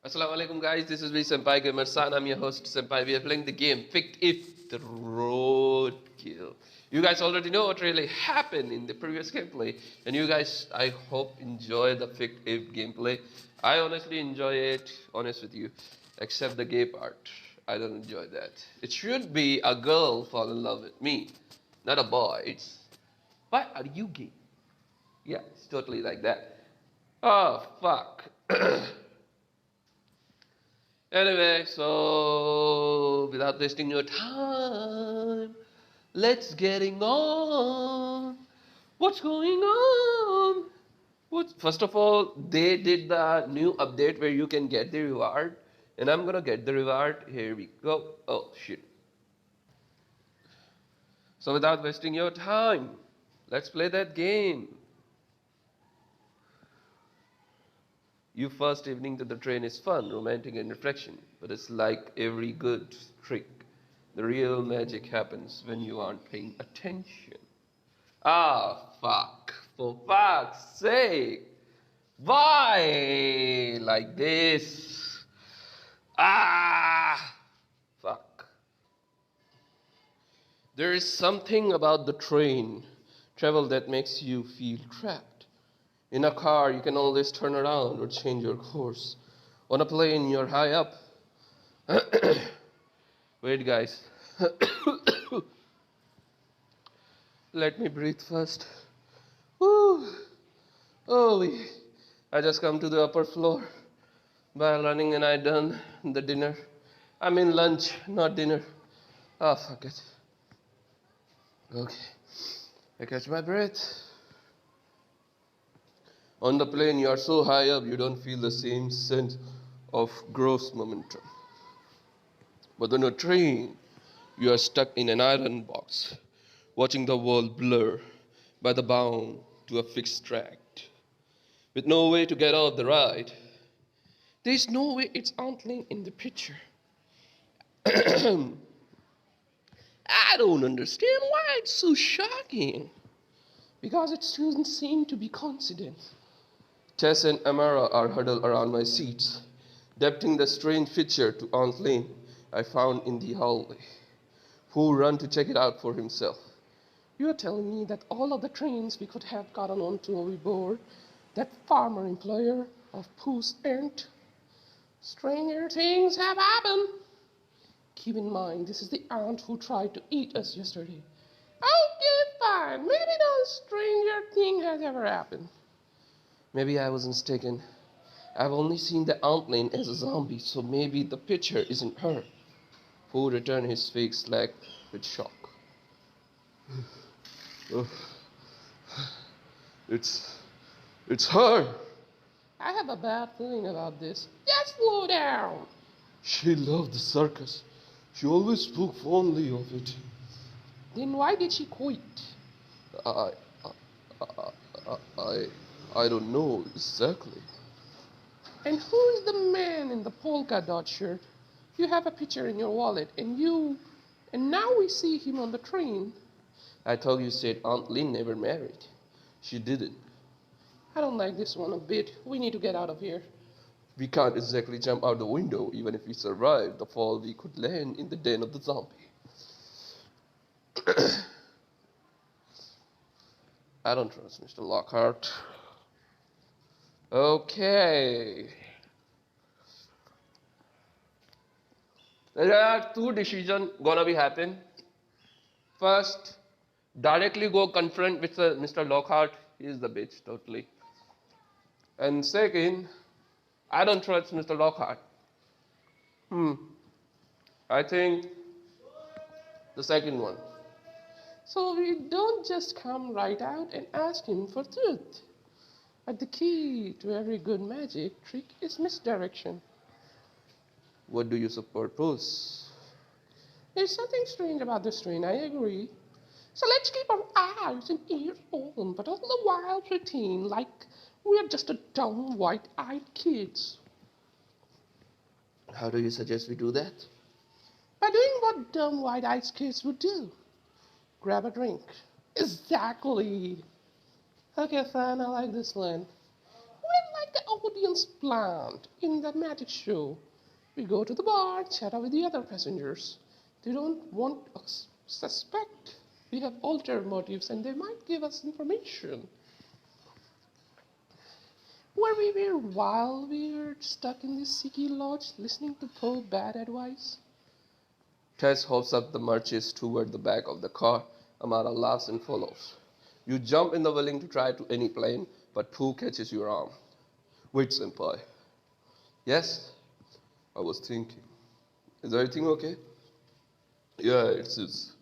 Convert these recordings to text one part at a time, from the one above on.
Assalamu alaikum guys, this is me Senpai Gamer San. I'm your host Senpai. We are playing the game Fictif the Roadkill. You guys already know what really happened in the previous gameplay, and you guys I hope enjoy the Fictif gameplay. I honestly enjoy it, honest with you, except the gay part. I don't enjoy that. It should be a girl fall in love with me, not a boy. It's why are you gay? Yeah, it's totally like that. Oh fuck. Anyway, so without wasting your time, let's getting on. What's going on? First of all, they did the new update where you can get the reward, and I'm gonna get the reward. Here we go. Oh shit. So without wasting your time, let's play that game. Your first evening to the train is fun, romantic, and reflection, but it's like every good trick. The real magic happens when you aren't paying attention. Ah, fuck. For fuck's sake. Why like this? Ah, fuck. There is something about the train travel that makes you feel trapped. In a car, you can always turn around or change your course. On a plane, you're high up. Wait, guys. Let me breathe first. Woo. Oh, I just come to the upper floor by running and I done the dinner. I mean lunch, not dinner. Ah, fuck it. Okay. I catch my breath. On the plane, you are so high up, you don't feel the same sense of gross momentum. But on a train, you are stuck in an iron box, watching the world blur by the bound to a fixed track, with no way to get off the ride. There is no way it's Antling in the picture. I don't understand why it's so shocking. Because it doesn't seem to be coincidence. Tess and Amara are huddled around my seats, depicting the strange picture to Aunt Lane I found in the hallway, who ran to check it out for himself. You're telling me that all of the trains we could have gotten onto our board, that farmer employer of Pooh's aunt? Stranger things have happened. Keep in mind, this is the aunt who tried to eat us yesterday. Okay, fine. Maybe no stranger thing has ever happened. Maybe I was mistaken. I've only seen the outline as a zombie, so maybe the picture isn't her. Who returned his fake slack with shock. It's her. I have a bad feeling about this. Just slow down. She loved the circus. She always spoke fondly of it. Then why did she quit? I, I, I don't know exactly. And who's the man in the polka dot shirt? You have a picture in your wallet, and now we see him on the train. I thought you said Aunt Lynn never married. She didn't. I don't like this one a bit. We need to get out of here. We can't exactly jump out the window. Even if we survive the fall, we could land in the den of the zombie. I don't trust Mr. Lockhart. Okay. There are two decisions gonna be happen. First, directly go confront with Mr. Lockhart. He is the bitch, totally. And second, I don't trust Mr. Lockhart. I think the second one. So we don't just come right out and ask him for truth. But the key to every good magic trick is misdirection. What do you suppose? There's something strange about this train, I agree. So let's keep our eyes and ears open, but all the while pretend like we're just a dumb white-eyed kids. How do you suggest we do that? By doing what dumb white-eyed kids would do. Grab a drink. Exactly. Okay, fine, I like this one. We're like the audience planned in the magic show. We go to the bar, chat with the other passengers. They don't want us to suspect we have altered motives and they might give us information. Where we were while we were stuck in this sticky lodge listening to Poe bad advice. Tess hops up the marches toward the back of the car. Amara laughs and follows. You jump in the willing to try to any plane, but Pooh catches your arm. Wait, senpai. Yes? I was thinking. Is everything okay? Yeah, it is.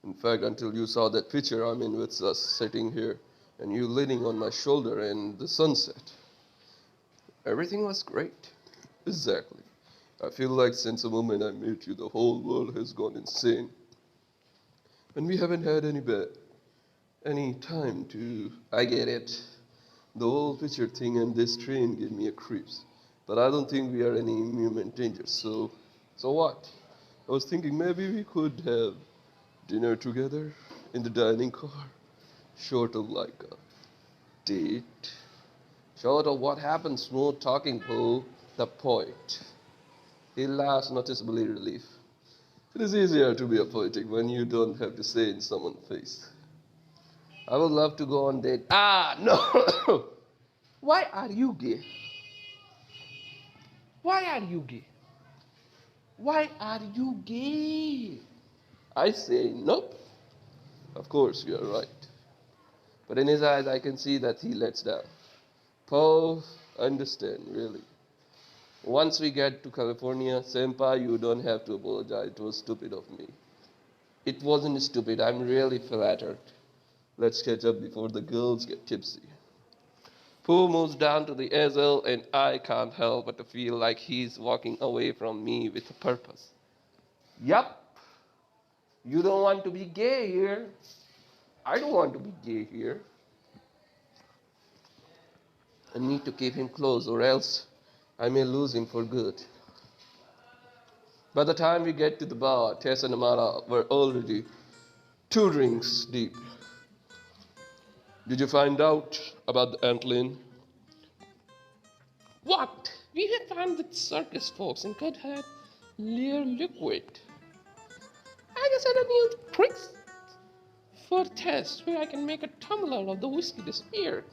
In fact, until you saw that picture I'm in with us sitting here, and you leaning on my shoulder in the sunset. Everything was great. Exactly. I feel like since the moment I met you, the whole world has gone insane. And we haven't had any time to... I get it. The whole picture thing and this train gave me a creeps. But I don't think we are any imminent danger, so what? I was thinking maybe we could have dinner together in the dining car. Short of like a date. Short of what happens, smooth talking, Pooh. The point. He laughs, noticeably relieved. It is easier to be a poetic when you don't have to say it in someone's face. I would love to go on date. No! Why are you gay? Why are you gay? Why are you gay? I say nope. Of course, you are right. But in his eyes, I can see that he lets down. Poe, understand, really. Once we get to California, senpai, you don't have to apologize. It was stupid of me. It wasn't stupid. I'm really flattered. Let's catch up before the girls get tipsy. Pooh moves down to the easel, and I can't help but to feel like he's walking away from me with a purpose. Yup. You don't want to be gay here. I don't want to be gay here. I need to keep him close, or else I may lose him for good. By the time we get to the bar, Tess and Amara were already 2 drinks deep. Did you find out about the antlion? What? We had found the circus folks and could have Lear liquid. I just had a new tricks for Tess where I can make a tumbler of the whiskey disappear.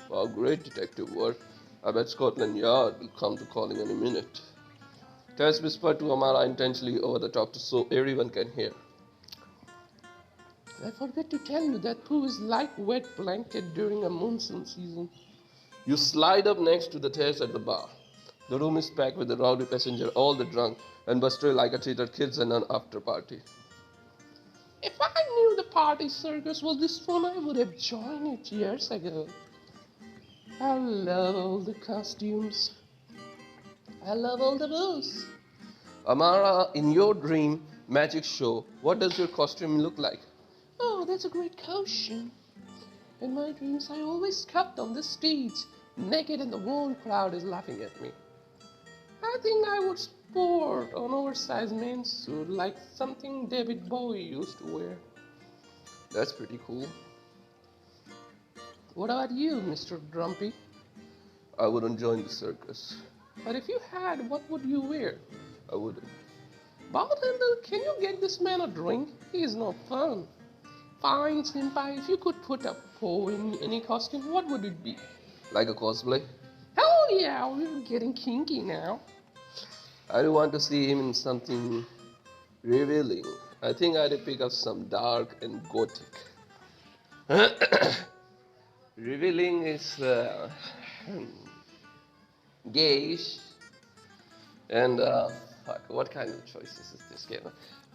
Wow, great detective work. I bet Scotland Yard will come to calling any minute. Tess whispered to Amara intentionally over the top so everyone can hear. I forgot to tell you that Pooh is like wet blanket during a monsoon season. You slide up next to the Tess at the bar. The room is packed with the rowdy passenger, all the drunk, and busted like a treated kids in an after party. If I knew the party circus was this fun, I would have joined it years ago. I love all the costumes. I love all the booze. Amara, in your dream magic show, what does your costume look like? Oh, that's a great question. In my dreams, I always stepped on the stage, naked, and the whole crowd is laughing at me. I think I would sport an oversized men's suit like something David Bowie used to wear. That's pretty cool. What about you, Mr. Drumpy? I wouldn't join the circus. But if you had, what would you wear? I wouldn't. Bartender, can you get this man a drink? He is no fun. Fine, senpai, if you could put a Poe in any costume, what would it be? Like a cosplay? Hell yeah, we're getting kinky now. I do want to see him in something revealing. I think I'd pick up some dark and gothic. Revealing is gayish. And fuck, what kind of choices is this game?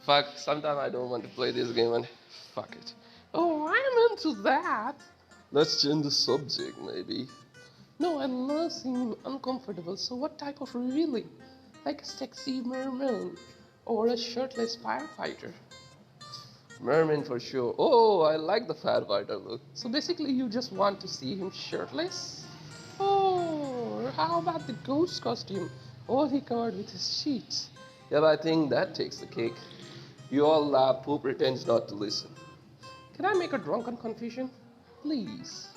Fuck, sometimes I don't want to play this game and fuck it. Oh, I'm into that. Let's change the subject, maybe. No, I love seeing him uncomfortable, so what type of revealing? Like a sexy merman or a shirtless firefighter? Merman for sure. Oh, I like the firefighter look. So basically you just want to see him shirtless? Oh, how about the ghost costume? All he covered with his sheets. Yeah, but I think that takes the cake. You all laugh, Pooh pretends not to listen. Can I make a drunken confession? Please.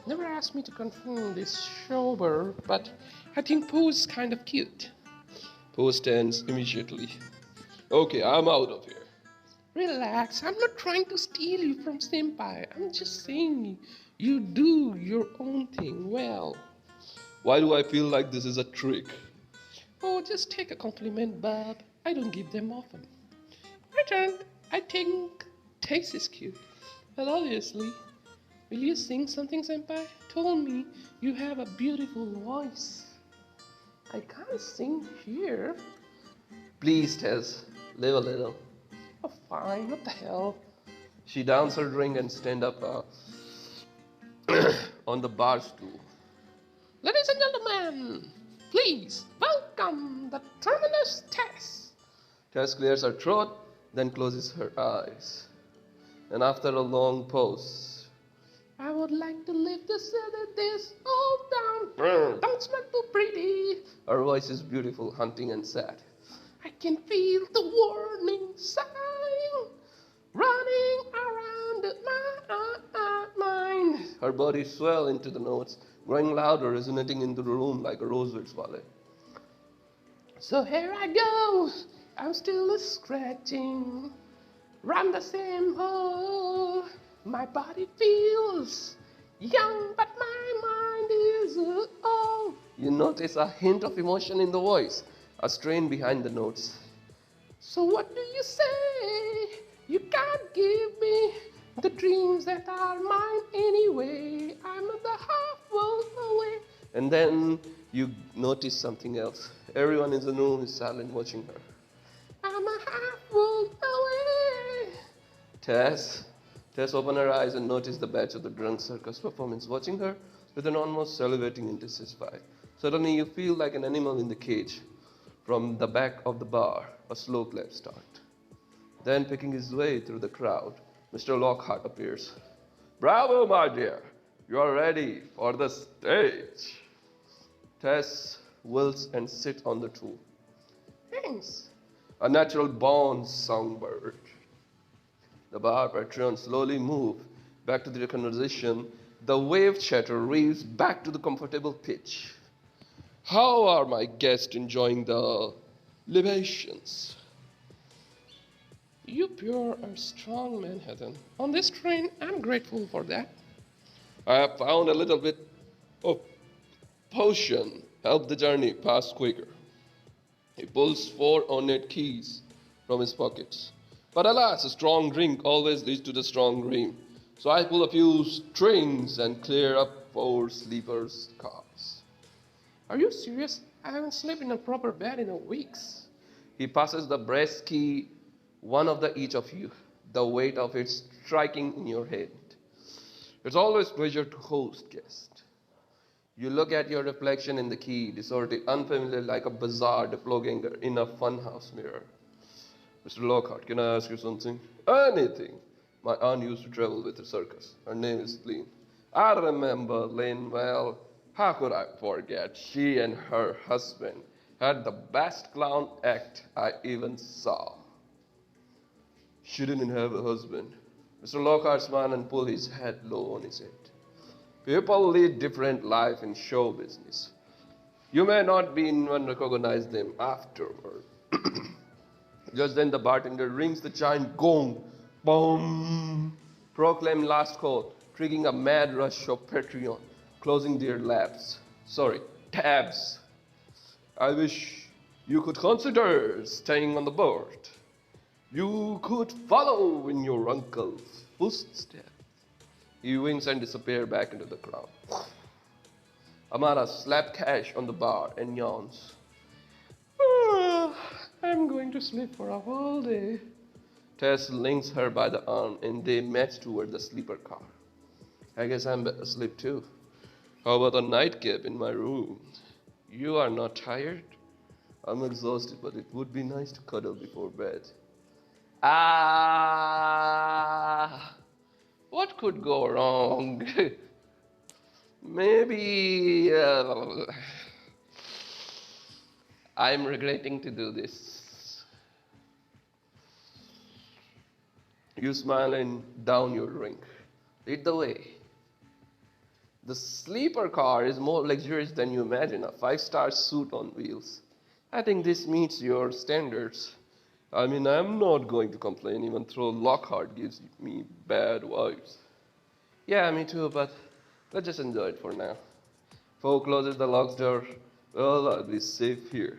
Never asked me to confirm this sober, but I think Pooh's kind of cute. Pooh stands immediately. Okay, I'm out of here. Relax, I'm not trying to steal you from Senpai. I'm just saying you do your own thing well. Why do I feel like this is a trick? Oh, just take a compliment, Bob. I don't give them often. Returned, I think Tess is cute. Well, obviously. Will you sing something, Senpai? Told me you have a beautiful voice. I can't sing here. Please, Tess, live a little. Oh, fine, what the hell? She downs her drink and stand up on the bar stool. Ladies and gentlemen, please welcome the terminus Tess. Tess clears her throat, then closes her eyes. And after a long pause, I would like to live to say that this all down. Don't smell too pretty. Her voice is beautiful, haunting, and sad. I can feel the warning sign running around my mind. Her body swells into the notes, growing louder, resonating into the room like a rosewood ballet. So here I go. I'm still scratching round the same hole. My body feels young, but my mind is old. You notice a hint of emotion in the voice, a strain behind the notes. So what do you say? You can't give me the dreams that are mine anyway. I'm the half world away. And then you notice something else. Everyone in the room is silent, watching her. I'm a half world away. Tess opened her eyes and noticed the batch of the drunk circus performance watching her with an almost salivating intensity. Suddenly you feel like an animal in the cage. From the back of the bar, a slow clap starts. Then, picking his way through the crowd, Mr. Lockhart appears. Bravo, my dear! You are ready for the stage. Tess wilts and sits on the stool. Thanks. A natural born songbird. The bar patrons slowly move back to their conversation. The wave chatter reaves back to the comfortable pitch. How are my guests enjoying the libations? You pure and strong Manhattan. On this train, I'm grateful for that. I have found a little bit of potion. Help the journey pass quicker. He pulls 4 ornate keys from his pockets. But alas, a strong drink always leads to the strong dream. So I pull a few strings and clear up 4 sleepers' cars. Are you serious? I haven't slept in a proper bed in weeks. He passes the brass key, one of the each of you, the weight of it striking in your head. It's always a pleasure to host guests. You look at your reflection in the key, disordered, unfamiliar like a bizarre doppelganger in a funhouse mirror. Mr. Lockhart, can I ask you something? Anything. My aunt used to travel with a circus. Her name is Lynn. I remember Lynn well. How could I forget? She and her husband had the best clown act I even saw. She didn't have a husband. Mr. Lockhart smiled and pulled his head low on his head. People lead different life in show business. You may not even recognize them afterward. Just then the bartender rings the giant gong. Boom! Proclaim last call, triggering a mad rush of Patreon, closing their tabs. I wish you could consider staying on the board. You could follow in your uncle's footsteps. He winks and disappears back into the crowd. Amara slaps Cash on the bar and yawns. I'm going to sleep for a whole day. Tess links her by the arm and they march toward the sleeper car. I guess I'm asleep too. How about a nightcap in my room? You are not tired? I'm exhausted, but it would be nice to cuddle before bed. What could go wrong? Maybe I'm regretting to do this. You smile and down your drink. Lead the way. The sleeper car is more luxurious than you imagine, a 5-star suite on wheels. I think this meets your standards. I mean, I'm not going to complain, even though Lockhart gives me bad vibes. Yeah, me too, but let's just enjoy it for now. Poe closes the locked door. Well, I'll be safe here.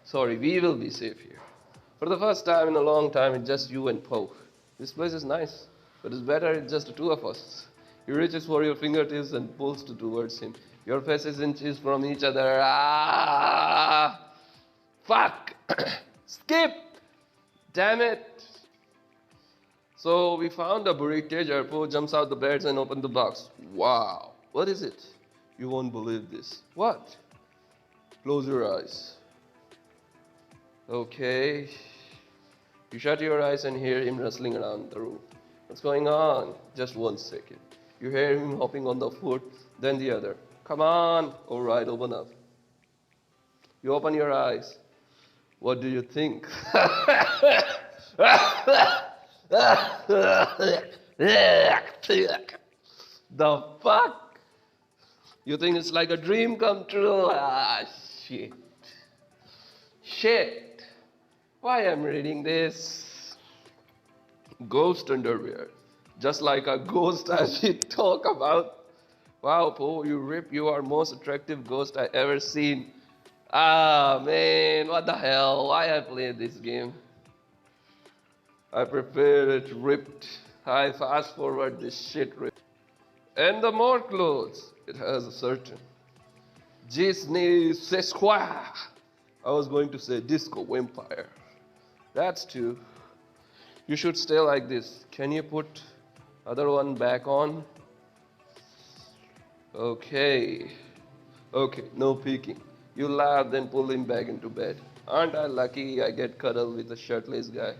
Sorry, we will be safe here. For the first time in a long time, it's just you and Poe. This place is nice, but it's better it's just the two of us. He reaches for your fingertips and pulls towards him. Your faces inches from each other. Ah! Fuck! Skip! Damn it! So we found a buried treasure. Poe jumps out the bed and opens the box. Wow! What is it? You won't believe this. What? Close your eyes. Okay. You shut your eyes and hear him rustling around the room. What's going on? Just 1 second. You hear him hopping on the foot, then the other. Come on. All right, open up. You open your eyes. What do you think? The fuck? You think it's like a dream come true? Ah, shit. Shit. Why am I reading this? Ghost underwear. Just like a ghost I should talk about. Wow, Poe, you rip. You are most attractive ghost I ever seen. Ah, man, what the hell? Why I played this game? I prepared it ripped. I fast forward this shit ripped. And the more clothes, it has a certain Disney Sesqua. I was going to say disco vampire. That's too. You should stay like this. Can you put other one back on? Okay. Okay, no peeking. You laugh, then pull him back into bed. Aren't I lucky I get cuddled with a shirtless guy?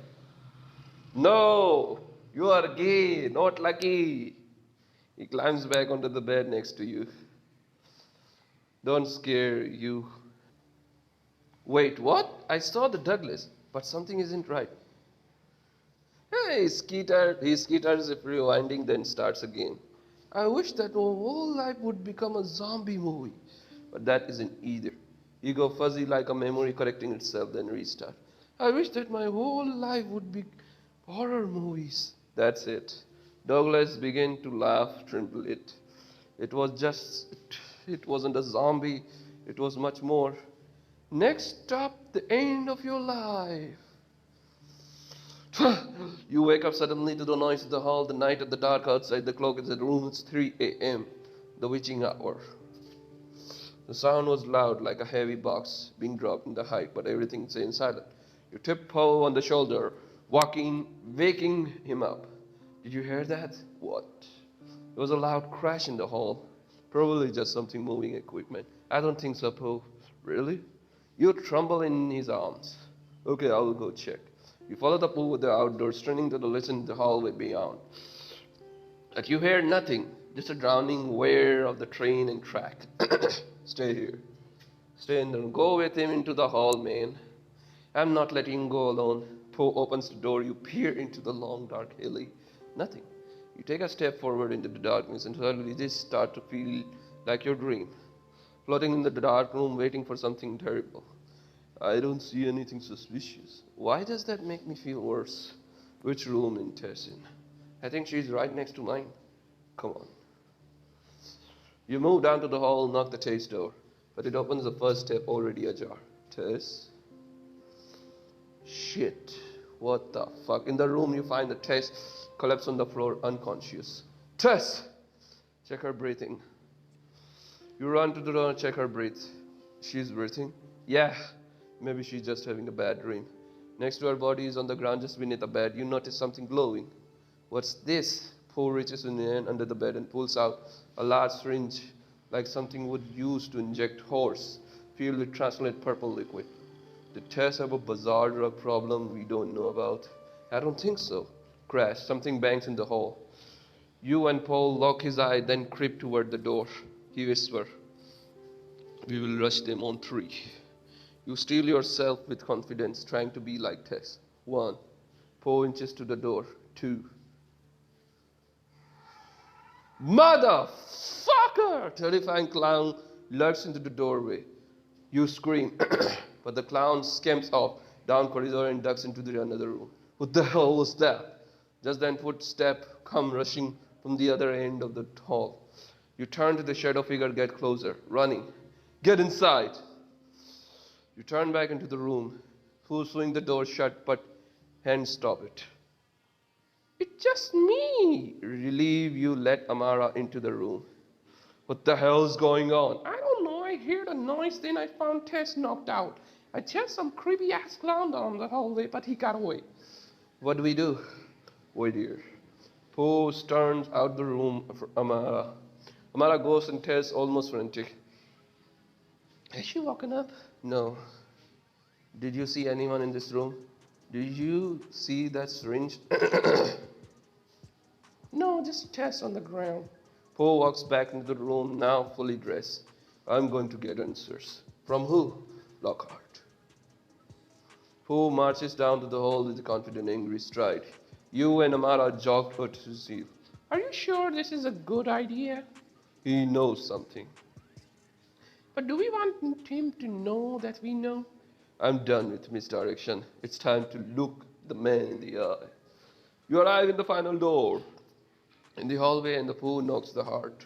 No! You are gay, not lucky. He climbs back onto the bed next to you. Don't scare you. Wait, what? I saw the Douglas, but something isn't right. Hey, Skeeter. He skitters if rewinding, then starts again. I wish that my whole life would become a zombie movie, but that isn't either. You go fuzzy like a memory correcting itself, then restart. I wish that my whole life would be horror movies. That's it. Douglas began to laugh, tremble it. It wasn't a zombie, it was much more. Next stop, the end of your life. You wake up suddenly to the noise of the hall, the night of the dark outside, the clock is at room, it's 3 a.m., the witching hour. The sound was loud, like a heavy box being dropped in the height, but everything stayed silent. You tip Poe on the shoulder, waking him up. Did you hear that? What? There was a loud crash in the hall. Probably just something moving equipment. I don't think so, Poe. Really? You tremble in his arms. Okay, I will go check. You follow the Poe with the outdoors, turning to listen to the hallway beyond. But you hear nothing, just a drowning wail of the train and track. Stay here. Stay in there. Go with him into the hall, man. I'm not letting you go alone. Poe opens the door. You peer into the long, dark alley. Nothing. You take a step forward into the darkness, and suddenly this starts to feel like your dream. Floating in the dark room, waiting for something terrible. I don't see anything suspicious. Why does that make me feel worse? Which room in Tess in? I think she's right next to mine. Come on. You move down to the hall, knock the Tess door, but it opens the first step already ajar. Tess? Shit. What the fuck? In the room you find the Tess collapsed on the floor, unconscious. Tess! Check her breathing. You run to the door and check her breath. She's breathing? Yeah. Maybe she's just having a bad dream. Next to her body is on the ground just beneath the bed. You notice something glowing. What's this? Poe reaches in the hand under the bed and pulls out a large syringe like something would use to inject horse, filled with translucent purple liquid. Did Tess have a bizarre drug problem we don't know about? I don't think so. Crash. Something bangs in the hall. You and Paul lock his eye, then creep toward the door. He whispers, we will rush them on 3. You steel yourself with confidence, trying to be like Tess. 1. Poe inches to the door. 2. Motherfucker! Terrifying clown lurks into the doorway. You scream, but the clown skims off down corridor and ducks into the another room. What the hell was that? Just then footsteps come rushing from the other end of the hall. You turn to the shadow figure, get closer, running. Get inside! You turn back into the room. Who swing the door shut, but hands stop it. It's just me. Relieve, you let Amara into the room. What the hell's going on? I don't know. I heard a noise, then I found Tess knocked out. I chased some creepy ass clown down the hallway, but he got away. What do we do? Wait here. Poe turns out the room for Amara. Amara goes and Tess almost frantic. Has she woken up? No. Did you see anyone in this room? Did you see that syringe? No, just Tess on the ground. Poe walks back into the room, now fully dressed. I'm going to get answers. From who? Lockhart. Poe marches down to the hall with a confident, angry stride. You and Amara jog to receive. Are you sure this is a good idea? He knows something. But do we want him to know that we know? I'm done with misdirection. It's time to look the man in the eye. You arrive in the final door. In the hallway, and the Pooh knocks the heart.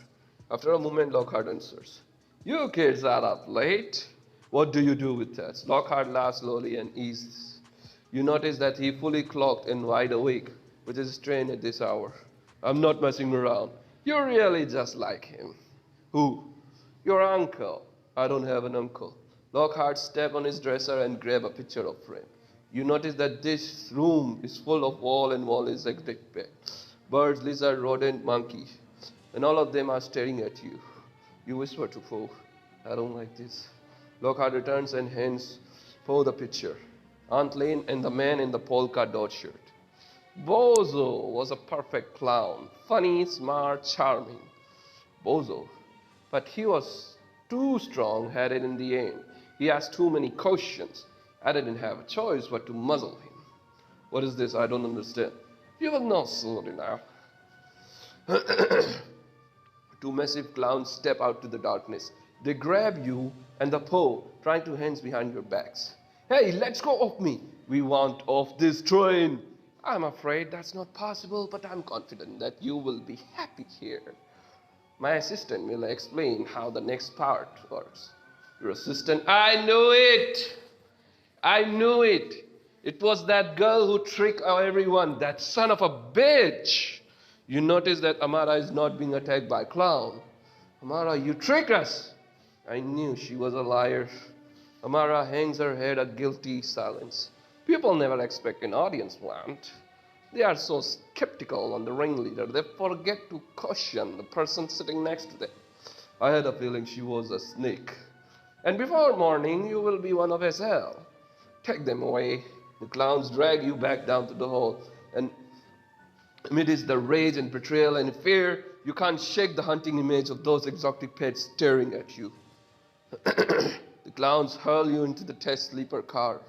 After a moment, Lockhart answers. You kids are up late. What do you do with Tess? Lockhart laughs slowly and eases. You notice that he fully clocked and wide awake, which is strange at this hour. I'm not messing around. You're really just like him. Who? Your uncle. I don't have an uncle. Lockhart steps on his dresser and grabs a picture of frame. You notice that this room is full of wall and wall is exotic pet. Birds, lizard, rodent, monkey. And all of them are staring at you. You whisper to Poe, I don't like this. Lockhart returns and hands Poe the picture. Aunt Lane and the man in the polka dot shirt. Bozo was a perfect clown. Funny, smart, charming. Bozo. But he was too strong-headed in the end. He asked too many questions. I didn't have a choice but to muzzle him. What is this? I don't understand. You will know soon enough. Two massive clowns step out to the darkness. They grab you and the Poe, trying to hands behind your backs. Hey, let's go off me. We want off this train. I'm afraid that's not possible, but I'm confident that you will be happy here. My assistant will explain how the next part works. Your assistant, I knew it. I knew it. It was that girl who tricked everyone, that son of a bitch. You notice that Amara is not being attacked by a clown. Amara, you tricked us. I knew she was a liar. Amara hangs her head a guilty silence. People never expect an audience want. They are so skeptical on the ringleader, they forget to caution the person sitting next to them. I had a feeling she was a snake. And before morning, you will be one of us all. Take them away. The clowns drag you back down to the hall, and amidst the rage and betrayal and fear, you can't shake the haunting image of those exotic pets staring at you. The clowns hurl you into the Tess sleeper car.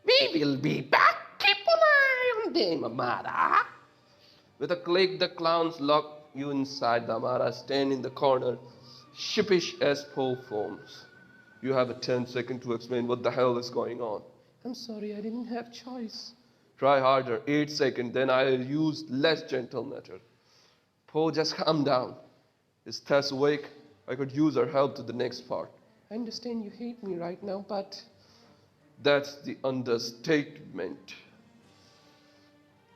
We will be back. Keep an eye on them, Amara. With a click, the clowns lock you inside. The Amara stand in the corner, sheepish as Poe foams. You have a 10-second to explain what the hell is going on. I'm sorry, I didn't have choice. Try harder, 8 seconds, then I'll use less gentle method. Poe, just calm down. Is Tess awake? I could use her help to the next part. I understand you hate me right now, but... That's the understatement.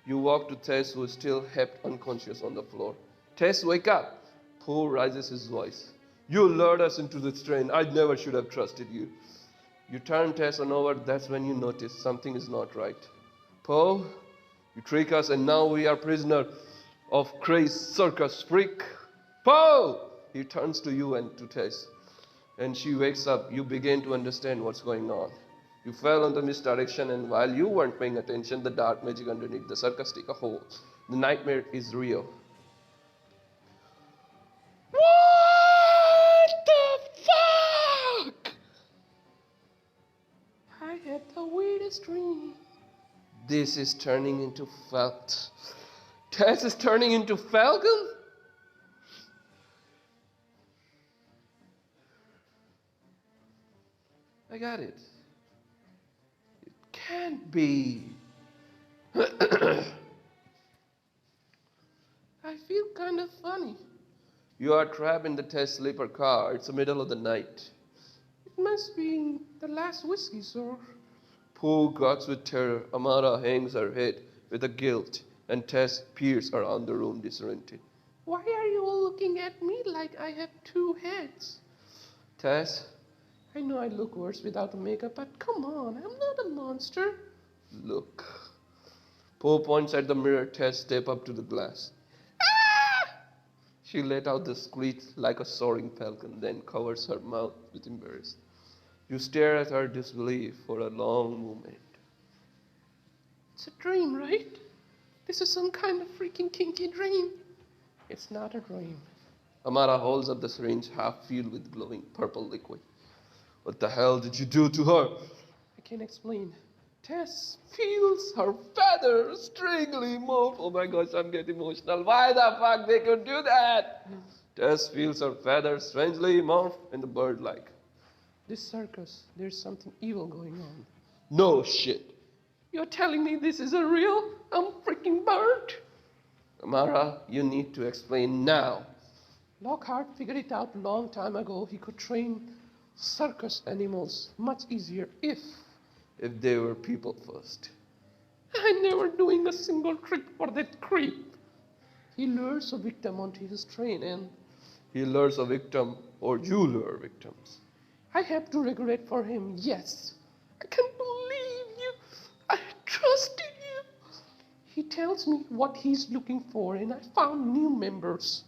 You walk to Tess, who is still half unconscious on the floor. Tess, wake up! Poe raises his voice. You lured us into this train. I never should have trusted you. You turn Tess on over, that's when you notice something is not right. Poe, you trick us and now we are prisoner of crazed circus freak. Poe! He turns to you and to Tess. And she wakes up. You begin to understand what's going on. You fell under misdirection, and while you weren't paying attention, the dark magic underneath the circus took a hold. The nightmare is real. What the fuck? I had the weirdest dream. This is turning into Tess is turning into Falcon? I got it. It can't be. I feel kind of funny. You are trapped in the Tess sleeper car. It's the middle of the night. It must be the last whiskey, sir. Poe gags with terror. Amara hangs her head with a guilt, and Tess peers around the room disoriented. Why are you all looking at me like I have two heads? Tess, I know I look worse without the makeup, but come on, I'm not a monster. Look. Poe points at the mirror. Tess steps up to the glass. Ah! She let out the screech like a soaring falcon, then covers her mouth with embarrassment. You stare at her disbelief for a long moment. It's a dream, right? This is some kind of freaking kinky dream. It's not a dream. Amara holds up the syringe half filled with glowing purple liquid. What the hell did you do to her? I can't explain. Tess feels her feathers strangely move. Oh my gosh, I'm getting emotional. Why the fuck they could do that? Tess feels her feathers strangely morph into bird-like. This circus, there's something evil going on. No shit. You're telling me this is a real? I'm freaking burnt. Amara, you need to explain now. Lockhart figured it out a long time ago. He could train circus animals much easier if they were people first. I'm never doing a single trick for that creep. He lures a victim onto his train and he lures a victim or you lure victims. I have to regret for him, yes. I can't believe you. I trusted you. He tells me what he's looking for and I found new members.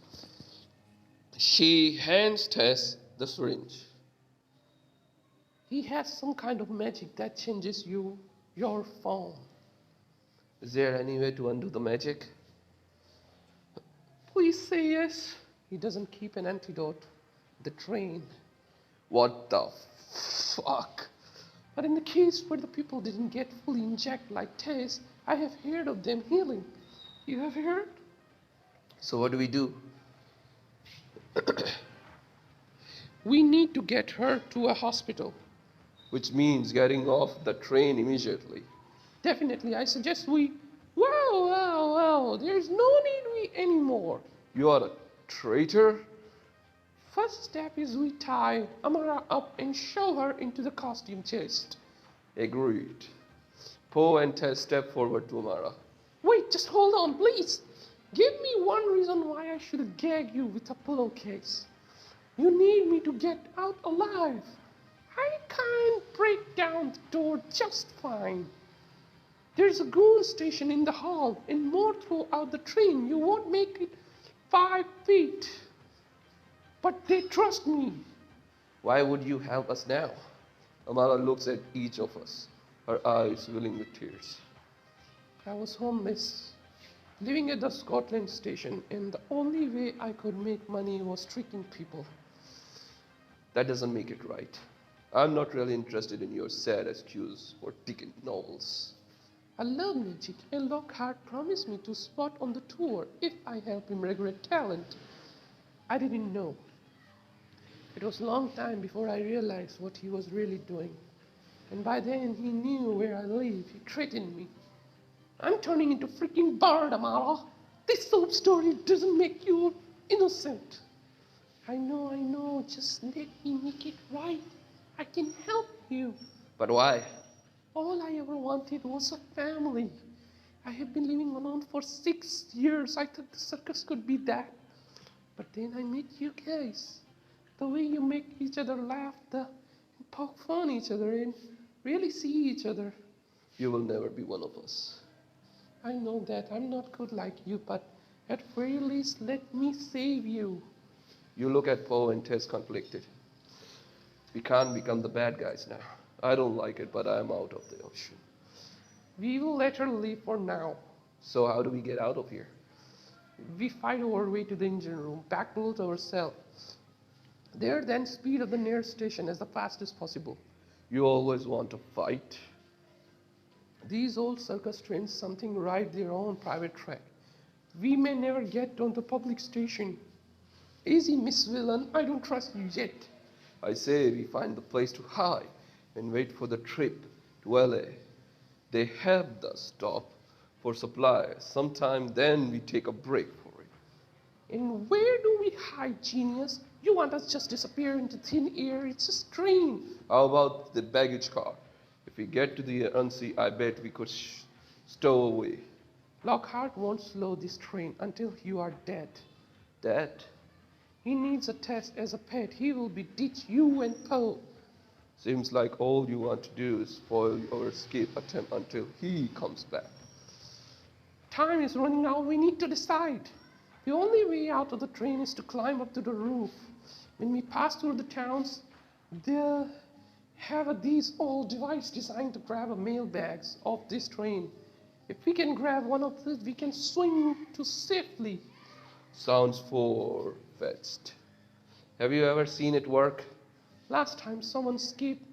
She hands Tess the syringe. He has some kind of magic that changes your form. Is there any way to undo the magic? Please say yes. He doesn't keep an antidote. The train. What the fuck? But in the case where the people didn't get fully injected like Tess, I have heard of them healing. You have heard? So what do we do? We need to get her to a hospital. Which means getting off the train immediately. Definitely, I suggest we... Wow, there's no need anymore. You are a traitor? First step is we tie Amara up and show her into the costume chest. Agreed. Poe and Tess step forward to Amara. Wait, just hold on, please. Give me one reason why I should gag you with a pillowcase. You need me to get out alive. I can't break down the door just fine. There's a goon station in the hall and more throughout the train. You won't make it 5 feet. But they trust me. Why would you help us now? Amara looks at each of us, her eyes filling with tears. I was homeless, living at the Scotland station, and the only way I could make money was tricking people. That doesn't make it right. I'm not really interested in your sad excuse for Dickens novels. I love magic, and Lockhart promised me to spot on the tour if I help him recruit talent. I didn't know. It was a long time before I realized what he was really doing. And by then, he knew where I live. He threatened me. I'm turning into freaking bird, Amara. This soap story doesn't make you innocent. I know. Just let me make it right. I can help you. But why? All I ever wanted was a family. I have been living alone for 6 years. I thought the circus could be that. But then I met you guys. The way you make each other laugh, and poke fun each other, and really see each other. You will never be one of us. I know that. I'm not good like you, but at very least, let me save you. You look at Poe and Tess conflicted. We can't become the bad guys now. I don't like it, but I'm out of the ocean. We will let her leave for now. So how do we get out of here? We fight our way to the engine room, backbolt ourselves. There, then speed of the nearest station as fast as possible. You always want to fight? These old circus trains something ride their own private track. We may never get on the public station. Easy, Miss Villain, I don't trust you yet. I say we find the place to hide and wait for the trip to LA. They have the stop for supplies. Sometime then we take a break for it. And where do we hide, genius? You want us just disappear into thin air? It's a train. How about the baggage car? If we get to the unsea, I bet we could stow away. Lockhart won't slow this train until you are dead. Dead? He needs a Tess as a pet. He will be ditch you and Poe. Seems like all you want to do is spoil our escape attempt until he comes back. Time is running out. We need to decide. The only way out of the train is to climb up to the roof. When we pass through the towns, they'll have these old devices designed to grab mailbags off this train. If we can grab one of these, we can swing to safely. Sounds far-fetched. Have you ever seen it work? Last time someone escaped,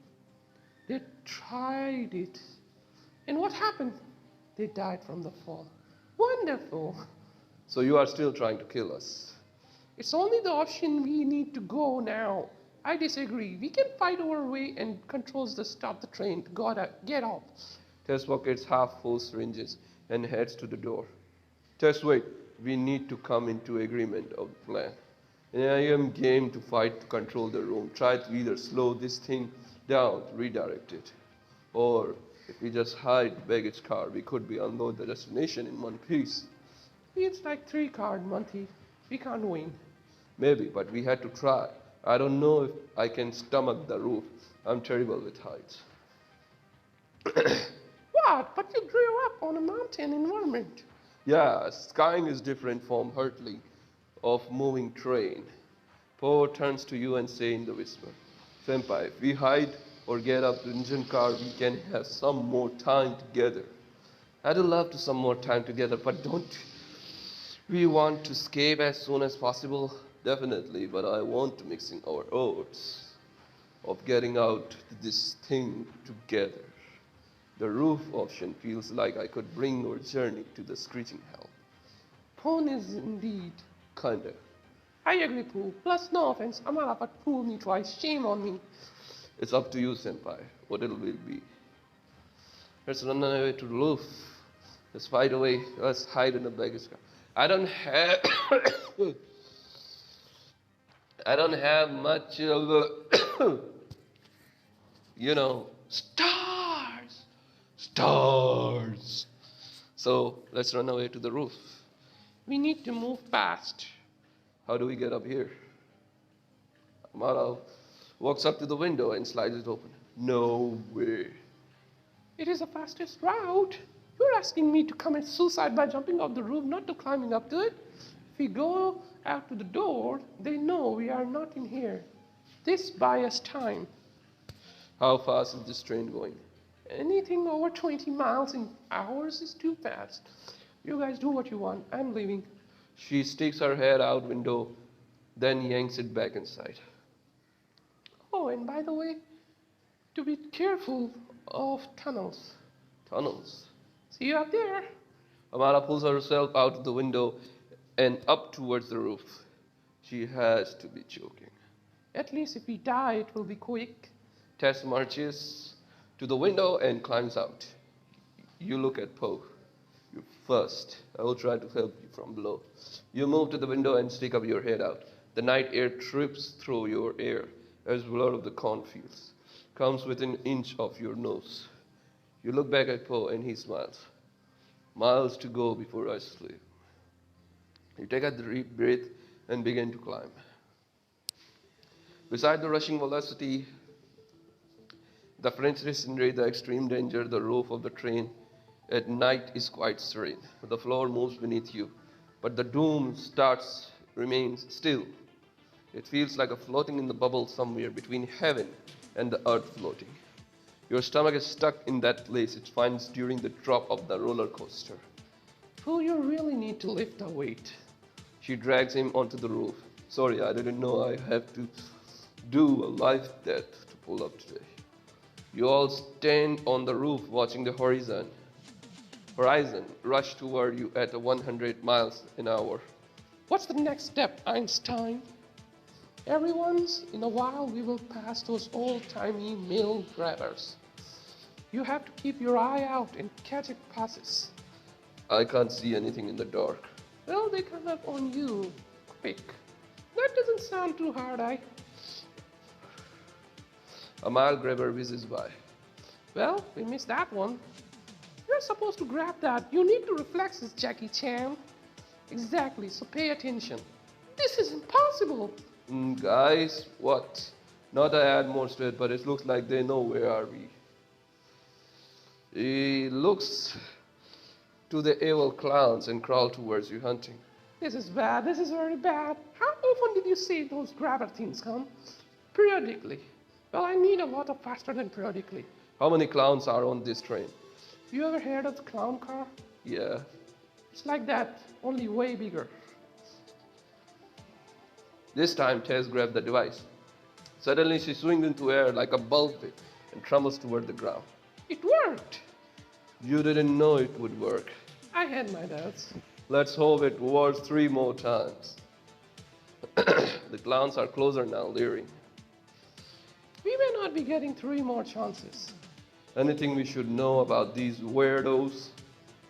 they tried it. And what happened? They died from the fall. Wonderful. So you are still trying to kill us? It's only the option we need to go now. I disagree. We can fight our way and controls to stop the train. Gotta get up. Tess pockets half-full syringes and heads to the door. Tess, wait. We need to come into agreement of the plan. And I am game to fight to control the room. Try to either slow this thing down, redirect it. Or if we just hide the baggage car, we could be unload the destination in one piece. It's like 3-card, Monty. We can't win. Maybe, but we had to try. I don't know if I can stomach the roof. I'm terrible with heights. What? But you grew up on a mountain environment. Yeah, skiing is different from hurtling of moving train. Poe turns to you and say in the whisper, Senpai, if we hide or get up the engine car, we can have some more time together. I'd love to some more time together, but don't we want to escape as soon as possible? Definitely, but I want to mix in our odds of getting out this thing together. The roof option feels like I could bring our journey to the screeching hell. Pone is indeed. Kinda. I agree, Pooh. Plus, no offense, Amara, but fool me twice. Shame on me. It's up to you, Senpai. What it will be. Let's run away to the roof. Let's fight away. Let's hide in the baggage car. I don't have... I don't have much of stars. Stars. So let's run away to the roof. We need to move fast. How do we get up here? Amara walks up to the window and slides it open. No way. It is the fastest route. You're asking me to commit suicide by jumping off the roof, not to climbing up to it. If we go out to the door, they know we are not in here. This buys us time. How fast is this train going? Anything over 20 miles an hour is too fast. You guys do what you want. I'm leaving. She sticks her head out window, then yanks it back inside. Oh, and by the way, to be careful of tunnels. Tunnels? See you up there. Amara pulls herself out of the window and up towards the roof. She has to be joking. At least if we die, it will be quick. Tess marches to the window and climbs out. You look at Poe. You first. I will try to help you from below. You move to the window and stick up your head out. The night air trips through your ear as blur of the cornfields comes within an inch of your nose. You look back at Poe and he smiles. Miles to go before I sleep. You take a deep breath and begin to climb. Beside the rushing velocity, the French scenery, the extreme danger, the roof of the train at night is quite serene. The floor moves beneath you, but the doom remains still. It feels like a floating in the bubble somewhere between heaven and the earth floating. Your stomach is stuck in that place it finds during the drop of the roller coaster. Oh, you really need to lift the weight. She drags him onto the roof. Sorry, I didn't know I have to do a life death to pull up today. You all stand on the roof watching the horizon rush toward you at 100 miles an hour. What's the next step, Einstein? Every once in a while we will pass those old-timey mail grabbers. You have to keep your eye out and catch it passes. I can't see anything in the dark. Well, they come up on you quick. That doesn't sound too hard, A mile grabber whizzes by. Well, we missed that one. You're supposed to grab that. You need to reflexes, Jackie Chan. Exactly, so pay attention. This is impossible. Guys, what? Not to add more stress, but it looks like they know where are we. He looks to the evil clowns and crawl towards you hunting. This is bad. This is very bad. How often did you see those grabber things come? Periodically. Well, I need a lot of faster than periodically. How many clowns are on this train? You ever heard of the clown car? Yeah. It's like that, only way bigger. This time, Tess grabbed the device. Suddenly, she swings into air like a bullwhip and trembles toward the ground. It worked! You didn't know it would work. I had my doubts. Let's hope it works 3 more times. The clowns are closer now, leering. We may not be getting 3 more chances. Anything we should know about these weirdos?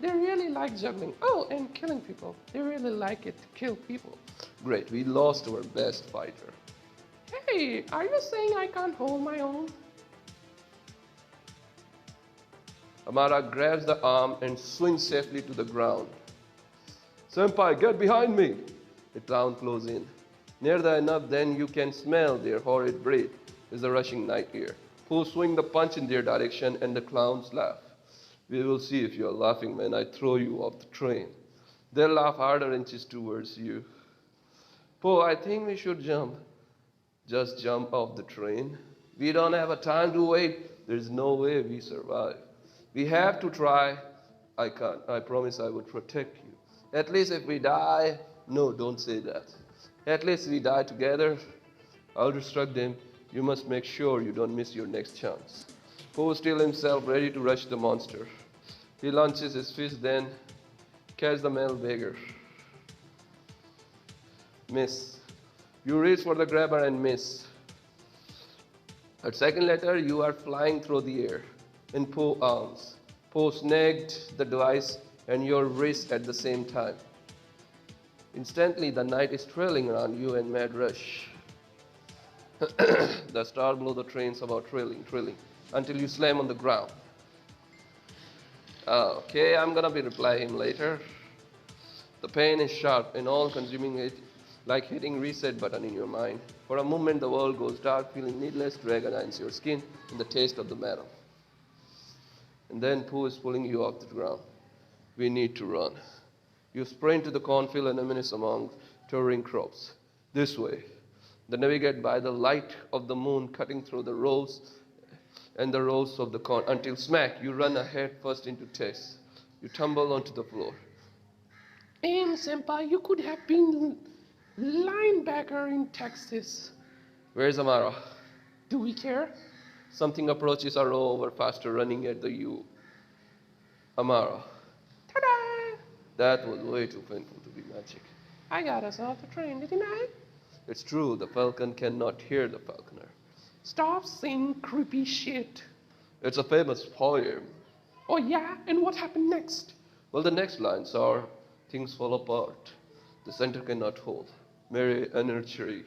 They really like juggling. Oh, and killing people. They really like it to kill people. Great, we lost our best fighter. Hey, are you saying I can't hold my own? Amara grabs the arm and swings safely to the ground. Senpai, get behind me! The clown closes in. Near enough, then you can smell their horrid breath. Is a rushing night air. Who swing the punch in their direction and the clowns laugh. We will see if you are laughing when I throw you off the train. They'll laugh harder inches towards you. Po, I think we should jump. Just jump off the train. We don't have a time to wait. There's no way we survive. We have to try. I can't. I promise I will protect you. At least if we die. No, don't say that. At least we die together. I'll distract them. You must make sure you don't miss your next chance. Po still himself ready to rush the monster. He launches his fist, then catches the male beggar. Miss. You reach for the grabber and miss. A second later, you are flying through the air in Poe's arms. Poe snagged the device and your wrist at the same time. Instantly, the night is trailing around you in mad rush. The star below the train's about trailing, until you slam on the ground. Okay, I'm gonna reply him later. The pain is sharp and all-consuming, it like hitting reset button in your mind. For a moment, the world goes dark, feeling needless to agonize your skin and the taste of the metal. And then Pooh is pulling you off the ground. We need to run. You sprint to the cornfield and reminisce among towering crops. This way. They navigate by the light of the moon cutting through the rows and the rows of the corn until smack you run ahead first into Tess. You tumble onto the floor. Senpai, you could have been linebacker in Texas. Where's Amara? Do we care? Something approaches our rover faster, running at the U. Amara. Ta-da! That was way too painful to be magic. I got us off the train, didn't I? It's true, the falcon cannot hear the falconer. Stop saying creepy shit. It's a famous poem. Oh yeah? And what happened next? Well, the next lines are, things fall apart. The center cannot hold. Merry anarchy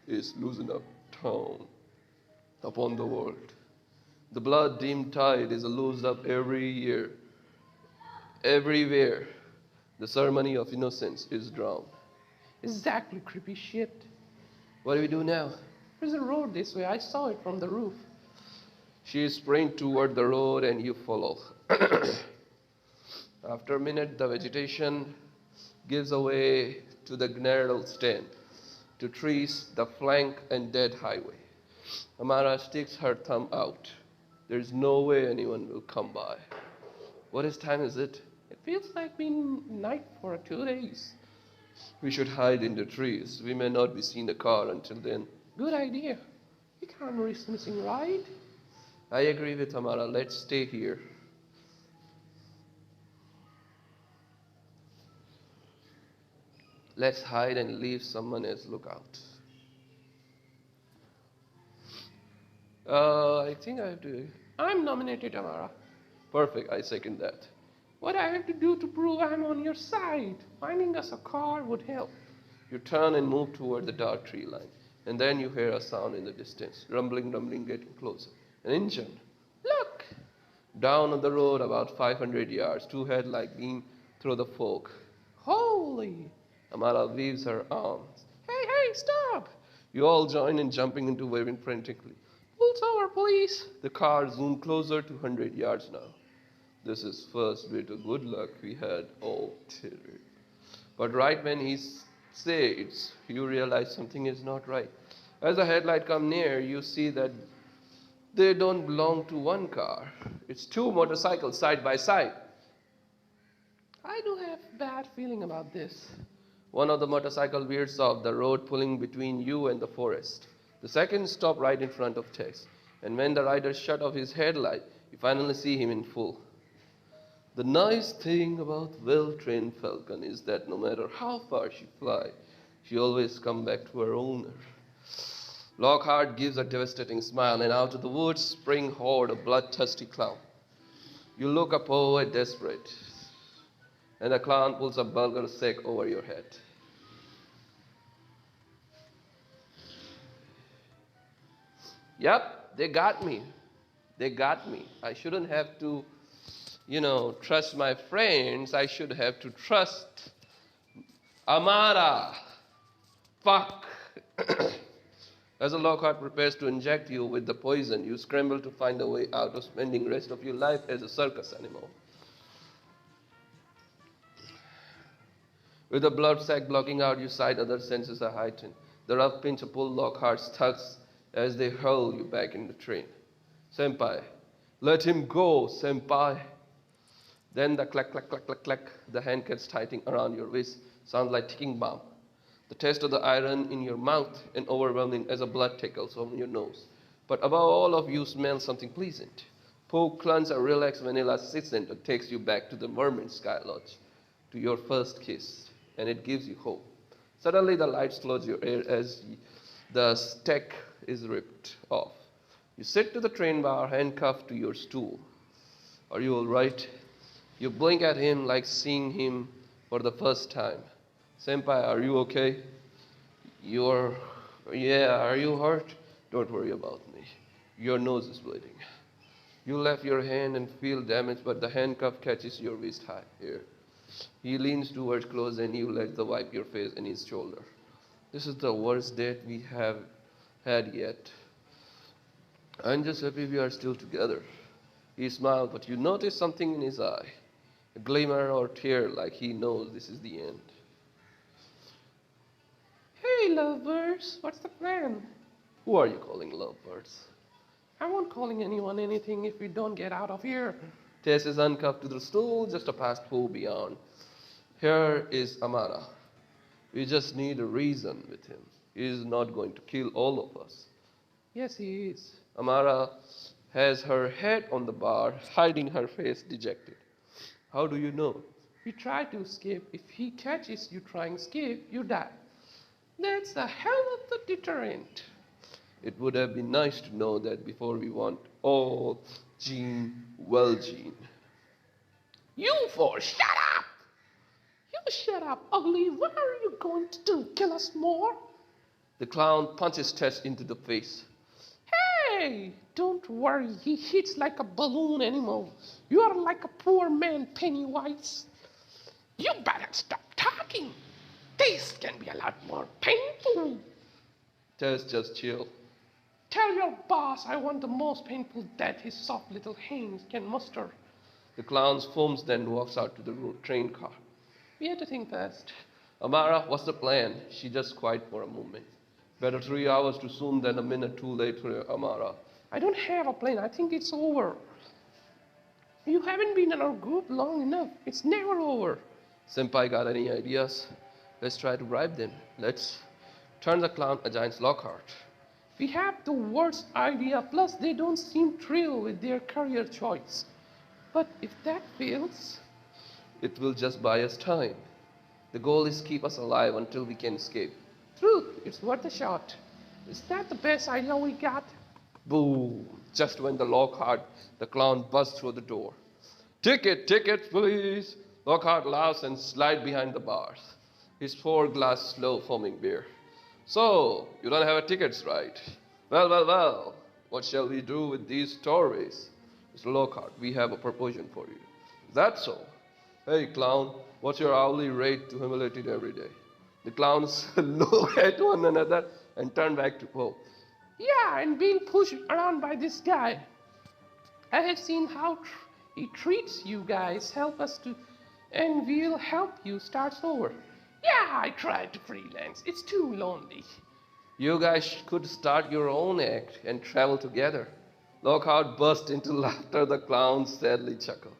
is losing up town upon the world. The blood-dimmed tide is loosed up every year. Everywhere. The ceremony of innocence is drowned. Exactly, creepy shit. What do we do now? There's a road this way. I saw it from the roof. She sprints toward the road and you follow. After a minute, the vegetation gives way to the gnarled stand, to trees, the flank, and dead highway. Amara sticks her thumb out. There's no way anyone will come by. What time is it? It feels like being night for 2 days. We should hide in the trees. We may not be seeing the car until then. Good idea. We can't risk missing a ride. I agree with Amara. Let's stay here. Let's hide and leave someone else look out. I think I have to. I'm nominated, Amara. Perfect, I second that. What I have to do to prove I'm on your side? Finding us a car would help. You turn and move toward the dark tree line, and then you hear a sound in the distance. Rumbling, rumbling, getting closer. An engine. Look! Down on the road, about 500 yards, two headlights beam through the fog. Holy! Amara waves her arms. Hey, hey, stop! You all join in jumping into waving frantically. Pull over, please. The car zoomed closer to 100 yards now. This is first bit of good luck we had. Oh, terror. But right when he says, you realize something is not right. As the headlight come near, you see that they don't belong to one car. It's two motorcycles side by side. I do have a bad feeling about this. One of the motorcycles veers off the road, pulling between you and the forest. The second stops right in front of Tess. And when the rider shut off his headlight, you finally see him in full. The nice thing about well-trained falcon is that no matter how far she flies, she always comes back to her owner. Lockhart gives a devastating smile, and out of the woods spring horde a bloodthirsty clown. You look up over desperate, and the clown pulls a burger sack over your head. Yep, they got me. They got me. I shouldn't have to, trust my friends. I should have to trust Amara. Fuck. As a Lockhart prepares to inject you with the poison, you scramble to find a way out of spending the rest of your life as a circus animal. With the blood sac blocking out your sight, other senses are heightened. The rough pinch of pull Lockhart tugs as they hurl you back in the train. Senpai, let him go, senpai. Then the clack, clack, clack, clack, clack, the hand gets tightening around your wrist, sounds like ticking bomb. The taste of the iron in your mouth and overwhelming as a blood tickles on your nose. But above all of you smell something pleasant. Poke clunks a relaxed vanilla scent that takes you back to the Mermaid Sky Lodge, to your first kiss, and it gives you hope. Suddenly the lights close your ear as the stack is ripped off. You sit to the train bar, handcuffed to your stool. Are you all right? You blink at him like seeing him for the first time. Senpai, are you okay? Are you hurt? Don't worry about me. Your nose is bleeding. You left your hand and feel damage, but the handcuff catches your wrist high here. He leans towards close and you let the wipe your face and his shoulder. This is the worst date we have had yet. I'm just happy we are still together. He smiled, but you notice something in his eye. A glimmer or tear like he knows this is the end. Hey, lovebirds, what's the plan? Who are you calling lovebirds? I won't calling anyone anything if we don't get out of here. Tess is uncuffed to the stool, just a past pool beyond. Here is Amara. We just need a reason with him. He is not going to kill all of us. Yes, he is. Amara has her head on the bar, hiding her face dejected. How do you know? We try to escape. If he catches you trying to escape, you die. That's a hell of a deterrent. It would have been nice to know that before we want all Gene, well, Gene. You four, shut up! You shut up, ugly. What are you going to do? Kill us more? The clown punches Tess into the face. Hey, don't worry. He hits like a balloon animal. You are like a poor man, Pennywise. You better stop talking. This can be a lot more painful. Tess, just chill. Tell your boss I want the most painful death his soft little hands can muster. The clown foams, then walks out to the train car. We had to think fast. Amara, what's the plan? She just quiet for a moment. Better 3 hours too soon than a minute too late for Amara. I don't have a plan. I think it's over. You haven't been in our group long enough. It's never over. Senpai, got any ideas? Let's try to bribe them. Let's turn the clown against Lockhart. We have the worst idea, plus they don't seem thrilled with their career choice. But if that fails, it will just buy us time. The goal is keep us alive until we can escape. Truth, it's worth a shot. Is that the best idea we got? Boom! Just when the clown busts through the door. Tickets, please! Lockhart laughs and slides behind the bars. His 4-glass slow foaming beer. So, you don't have tickets, right? Well. What shall we do with these stories? Mr. Lockhart, we have a proposition for you. Is that so? Hey, clown, what's your hourly rate to humiliate every day? The clowns look at one another and turn back to Poe. Yeah, and being pushed around by this guy. I have seen how he treats you guys. Help us to, and we'll help you start over. Yeah, I tried to freelance. It's too lonely. You guys could start your own act and travel together. Lockhart burst into laughter. The clowns sadly chuckled.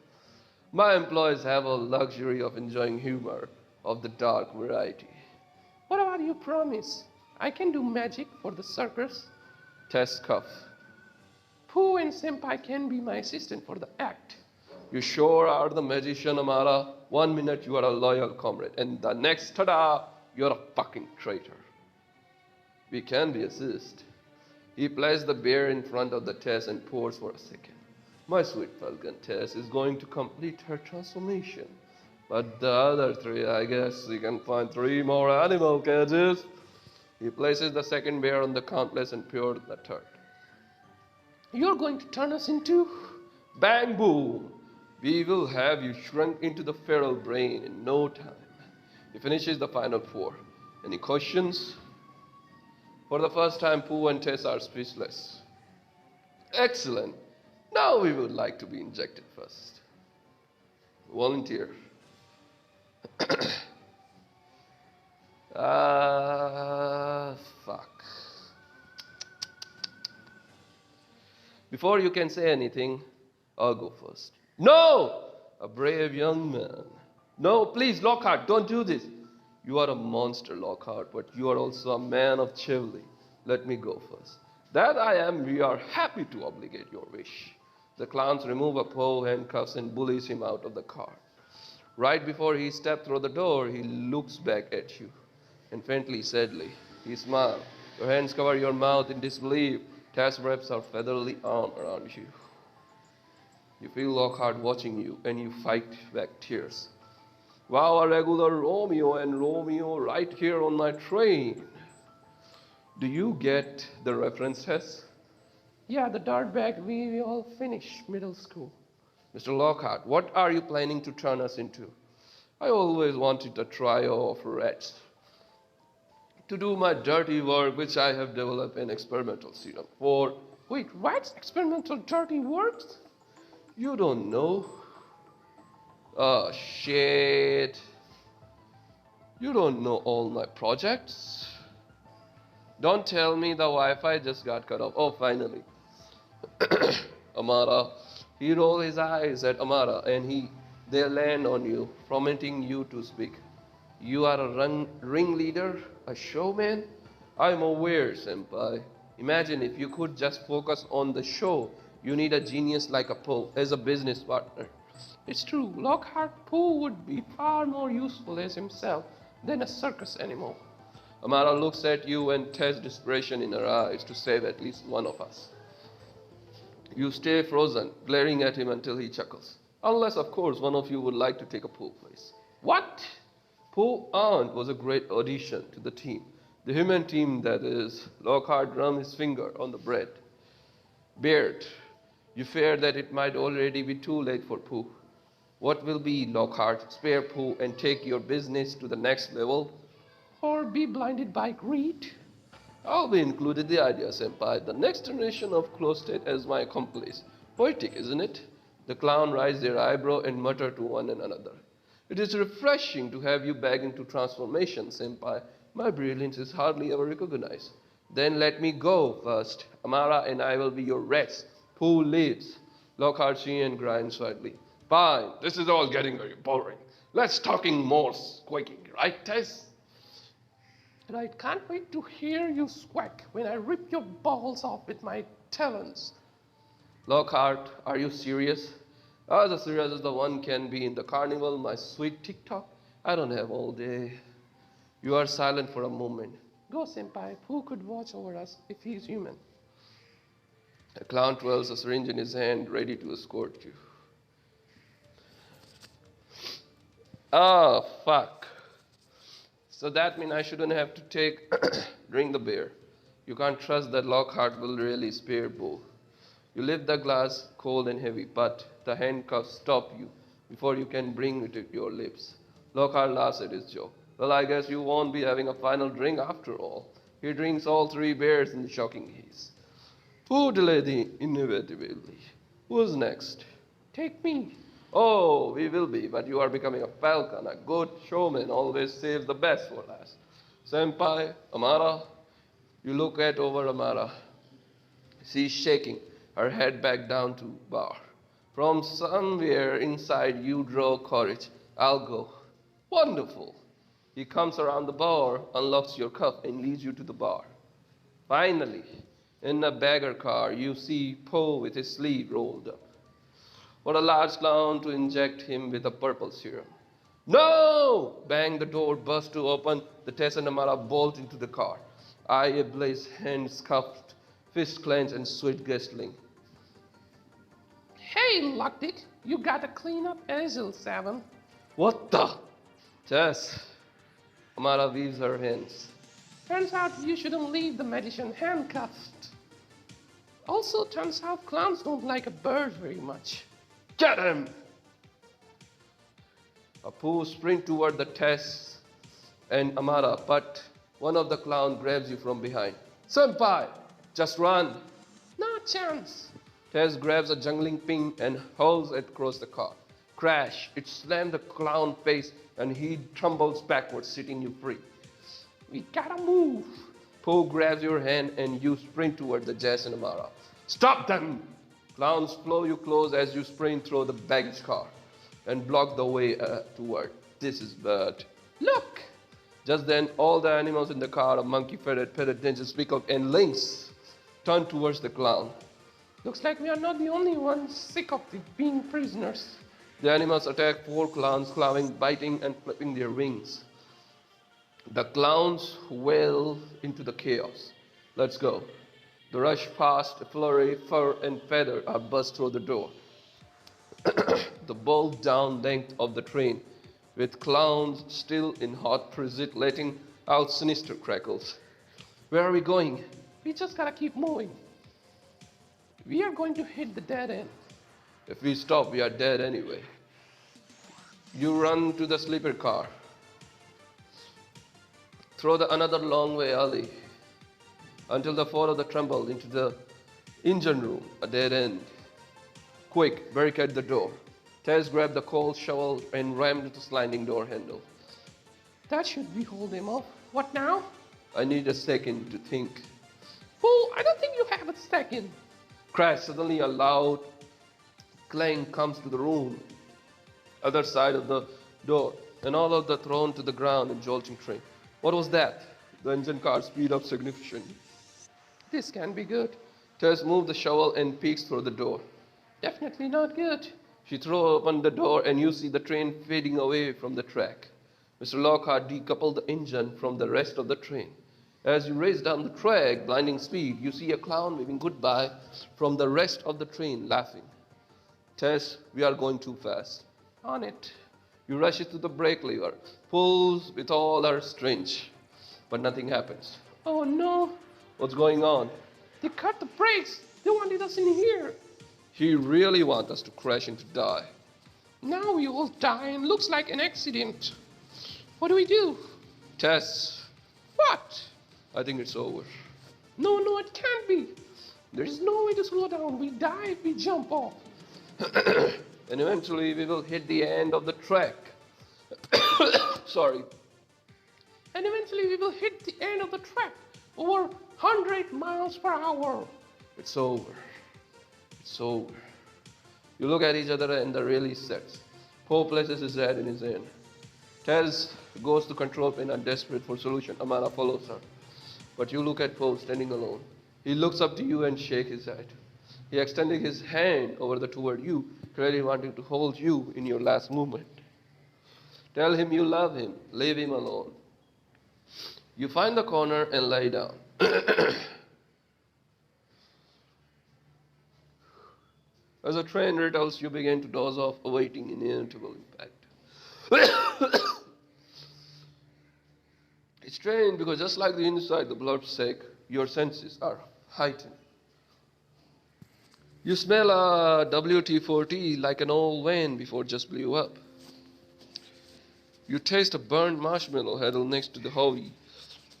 My employees have a luxury of enjoying humor of the dark variety. What about your promise? I can do magic for the circus. Tess cough. Pooh and Senpai can be my assistant for the act. You sure are the magician, Amara. 1 minute you are a loyal comrade, and the next, ta-da, you're a fucking traitor. We can be assist. He placed the beer in front of the Tess and pours for a second. My sweet falcon Tess is going to complete her transformation. But the other 3, I guess we can find 3 more animal cages. He places the second bear on the countless and pours the third. You're going to turn us into... Bang boom! We will have you shrunk into the feral brain in no time. He finishes the final 4. Any questions? For the first time, Pooh and Tess are speechless. Excellent. Now we would like to be injected first. Volunteer. Fuck. Before you can say anything, I'll go first. No! A brave young man. No, please, Lockhart, don't do this. You are a monster, Lockhart, but you are also a man of chivalry. Let me go first. That I am, we are happy to obligate your wish. The clowns remove a Poe handcuffs and bullies him out of the car. Right before he steps through the door, he looks back at you. And faintly, sadly, he smiles. Your hands cover your mouth in disbelief. Tess wraps her feathery arm around you. You feel Lockhart watching you, and you fight back tears. Wow, a regular Romeo and Romeo right here on my train. Do you get the reference, Tess? Yeah, the dirtbag we all finished middle school. Mr. Lockhart, what are you planning to turn us into? I always wanted a trio of rats to do my dirty work, which I have developed an experimental serum for. Wait, what's experimental dirty works? You don't know? Oh, shit. You don't know all my projects? Don't tell me the Wi-Fi just got cut off. Oh, finally. Amara. He rolled his eyes at Amara and they land on you, permitting you to speak. You are a ringleader, a showman? I'm aware, Senpai. Imagine if you could just focus on the show. You need a genius like a Poe as a business partner. It's true, Lockhart Pooh would be far more useful as himself than a circus animal. Amara looks at you and tests desperation in her eyes to save at least one of us. You stay frozen, glaring at him until he chuckles. Unless, of course, one of you would like to take a Pooh place. What? Pooh Aunt was a great addition to the team. The human team, that is. Lockhart drummed his finger on the bread. Beard, you fear that it might already be too late for Pooh. What will be, Lockhart? Spare Pooh and take your business to the next level? Or be blinded by greed? I'll be included the idea, Senpai. The next generation of Closted as my accomplice. Poetic, isn't it? The clown raised their eyebrow and muttered to one another. It is refreshing to have you back into transformation, Senpai. My brilliance is hardly ever recognized. Then let me go first. Amara and I will be your rats. Pooh lives. Lockhart and grinds slightly. Fine, this is all getting very boring. Let's talking more squeaking, right, Tess? Right, can't wait to hear you squawk when I rip your balls off with my talons. Lockhart, are you serious? As serious as the one can be in the carnival, my sweet TikTok. I don't have all day. You are silent for a moment. Go, Senpai. Who could watch over us if he's human? A clown twirls a syringe in his hand, ready to escort you. Oh, fuck. So that means I shouldn't have to drink the beer. You can't trust that Lockhart will really spare Bo. You lift the glass cold and heavy, but the handcuffs stop you before you can bring it to your lips. Lockhart laughs at his joke. Well, I guess you won't be having a final drink after all. He drinks all 3 beers in the shocking haze. Who delayed the inevitably? Who's next? Take me. Oh, we will be, but you are becoming a falcon. A good showman always saves the best for last. Senpai, Amara, you look at over Amara. She's shaking, her head back down to bar. From somewhere inside you draw courage. I'll go. Wonderful. He comes around the bar, unlocks your cuff, and leads you to the bar. Finally, in a bagger car, you see Poe with his sleeve rolled up. What a large clown to inject him with a purple serum. No! Bang, the door bursts to open. The Tess and Amara bolt into the car. Eye ablaze, hands cuffed, fist clenched, and sweat guzzling. Hey, Lockdick. You gotta clean up Azil, 7. What the? Tess. Amara weaves her hands. Turns out you shouldn't leave the magician handcuffed. Also, turns out clowns don't like a bird very much. Get him! Apu sprint toward the Tess and Amara, but one of the clowns grabs you from behind. Senpai, just run. No chance. Tess grabs a jungling ping and hurls it across the car. Crash! It slams the clown face and he tumbles backwards, setting you free. We gotta move. Poe grabs your hand and you sprint toward the Jess and Amara. Stop them! Clowns flow you close as you sprint through the baggage car and block the way toward. This is bad. Look! Just then, all the animals in the car, a monkey, ferret, parrot, ninja, peacock, and lynx, turn towards the clown. Looks like we are not the only ones sick of being prisoners. The animals attack 4 clowns, clawing, biting, and flipping their wings. The clowns wail into the chaos. Let's go. The rush past, flurry, fur, and feather are buzzed through the door. The bolt down length of the train, with clowns still in hot pursuit, letting out sinister crackles. Where are we going? We just gotta keep moving. We are going to hit the dead end. If we stop, we are dead anyway. You run to the sleeper car. Through another long way alley until the 4 of the tremble into the engine room, a dead end. Quick, barricade the door. Tess grabbed the cold shovel and rammed the sliding door handle. That should be hold him off. What now? I need a second to think. Fool, I don't think you have a second. Crash! Suddenly a loud clang comes to the room, other side of the door, and all of the thrown to the ground in jolting train. What was that? The engine car speed up significantly. This can be good. Tess moved the shovel and peeks through the door. Definitely not good. She throws open the door and you see the train fading away from the track. Mr. Lockhart decoupled the engine from the rest of the train. As you race down the track, blinding speed, you see a clown waving goodbye from the rest of the train, laughing. Tess, we are going too fast. On it. You rush it to the brake lever, pulls with all her strength, but nothing happens. Oh no. What's going on? They cut the brakes. They wanted us in here. He really wants us to crash and to die. Now we will die and looks like an accident. What do we do? Tess, What? I think it's over. No, it can't be. There's no way to slow down. We die if we jump off. And eventually we will hit the end of the track. Sorry. And eventually we will hit the end of the track. Over 100 miles per hour. It's over. It's over. You look at each other and the really sets. Poe places his head in his hand. Tess goes to control panel, desperate for solution. Amara follows her. But you look at Poe standing alone. He looks up to you and shakes his head. He extending his hand toward you, clearly wanting to hold you in your last movement. Tell him you love him. Leave him alone. You find the corner and lie down. As the train rattles, you begin to doze off, awaiting inevitable impact. It's strange because just like the inside, the blood's sake, your senses are heightened. You smell a WT-40 like an old van before it just blew up. You taste a burnt marshmallow huddled next to the howie